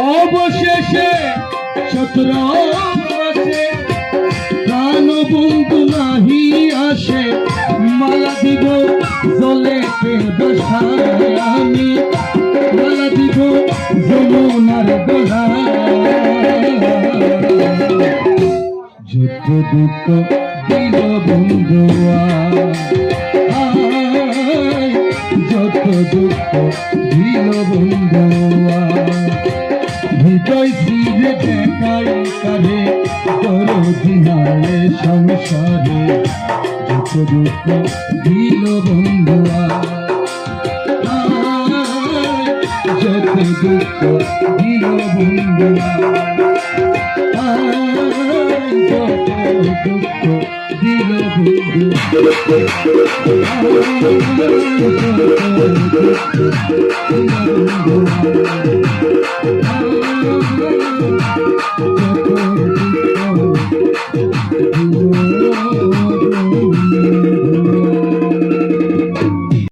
অবশেষে 17 মাসে প্রাণ বন্ধু নাহি আসে, মালা দিব জলেতে দশায় আমি, মালা দিব যমুনার দোলায়। যুদ্ধ দুঃখ দিল বন্ধুয়া, যত দুঃখ দিল বন্ধুয়া, হৃদয় ছিঁড়ে দেখাই কারে দরদি নালে সংসারে, যত দুঃখ দিল বন্ধুয়া, যত দুঃখ দিল বন্ধুয়া, যত দুঃখ দিল বন্ধুয়া।